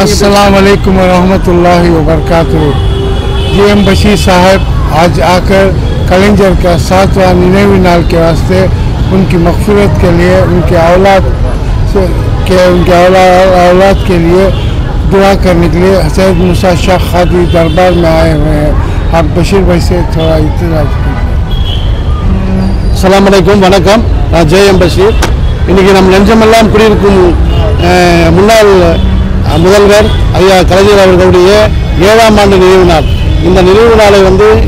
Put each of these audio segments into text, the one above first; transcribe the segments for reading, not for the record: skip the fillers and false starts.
अस्सलाम वालेकुम रहमतुल्लाहि व बरकातुहू। JM बशीर साहब आज आकर कलिंजर का 7वां निनेवी नाल के वास्ते उनकी मग़फ़िरत के लिए उनके औलाद के लिए दुआ करने के लिए सैयद मूसा शाह खादी दरबार में आए हुए हैं। आप बशीर भाई से थोड़ा इत्तला अस्सलाम वालेकुम वणक्कम நான் JM பஷீர் இன்னைக்கு நம்ம நெஞ்சமெல்லாம் குடியிருக்கும் முன்னாள் முதல்வர் ஐயா கலைஞர் அவர்களுடைய 7ஆம் ஆண்டு நினைவு நாள். இந்த நினைவு நாளை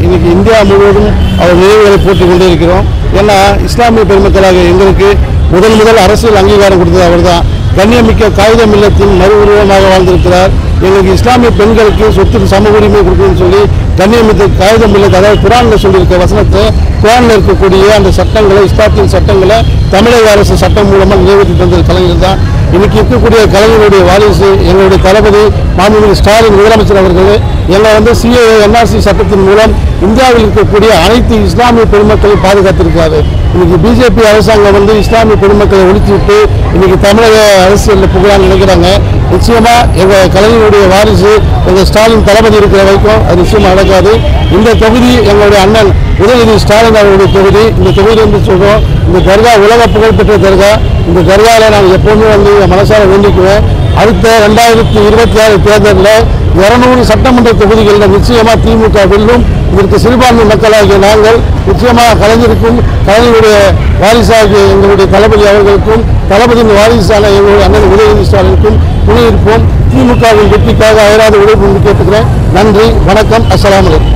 இன்னைக்கு இந்தியா முழுவதும் அவர் நினைவுகளை போட்டுக் கொண்டே இருக்கிறோம். ஏன்னா இஸ்லாமிய பெருமக்களாக எங்களுக்கு முதல் அரசியல் அங்கீகாரம் கொடுத்தது அவர்தான். கண்ணியமிக்க காகித மில்லத்தின் மறு உருவமாக வாழ்ந்திருக்கிறார். எங்களுக்கு இஸ்லாமிய பெண்களுக்கு சொத்துக்கு சம உரிமை கொடுக்குன்னு சொல்லி கண்ணியமிக்க காகித மில்லத், அதாவது குரானில் சொல்லியிருக்க வசனத்தை, குரானில் இருக்கக்கூடிய அந்த சட்டங்களை, இஸ்லாத்தின் சட்டங்களை தமிழக அரசு சட்டம் மூலமாக நிறைவேற்றி தந்தது கலைஞர் தான். இன்னைக்கு இருக்கக்கூடிய கலைஞருடைய வாரிசு எங்களுடைய தளபதி மாண்புமிகு ஸ்டாலின் முதலமைச்சர் அவர்கள் எங்களை CAA NRC சட்டத்தின் மூலம் இந்தியாவில் இருக்கக்கூடிய அனைத்து இஸ்லாமிய பெருமக்களை பாதுகாத்திருக்காரு. இன்னைக்கு BJP அரசாங்கம் இஸ்லாமிய பெருமக்களை ஒழித்துவிட்டு இன்னைக்கு தமிழக அரசியலில் புகழான்னு நினைக்கிறாங்க. நிச்சயமா எங்கள் கலைஞருடைய வாரிசு எங்கள் ஸ்டாலின் தளபதி இருக்கிற வரைக்கும் அது நிச்சயமாக நடக்காது. இந்த தொகுதி எங்களுடைய அண்ணன் உதயநிதி ஸ்டாலின் அவருடைய தொகுதி. இந்த தொகுதி சொல்கிறோம், இந்த தர்கா உலக புகழ்பெற்ற தர்கா. இந்த தர்காவில் நான் எப்போவுமே என் மனசார வேண்டிக்குவேன். அடுத்த 2026 தேர்தலில் 200 சட்டமன்ற தொகுதிகளில் நிச்சயமாக திமுக வெல்லும். இதற்கு சிறுபான்மை மக்களாகிய நாங்கள் நிச்சயமாக கலைஞருக்கும் கலைஞருடைய வாரிசாகிய எங்களுடைய தளபதி அவர்களுக்கும் தளபதியின் வாரிசான எங்களுடைய அண்ணன் உதயநிதி ஸ்டாலினுக்கும் துணை இருப்போம். திமுகவின் வெற்றிக்காக அயராத உழைப்பு கேட்டுக்கிறேன். நன்றி, வணக்கம், அஸ்ஸலாமு அலைக்கும்.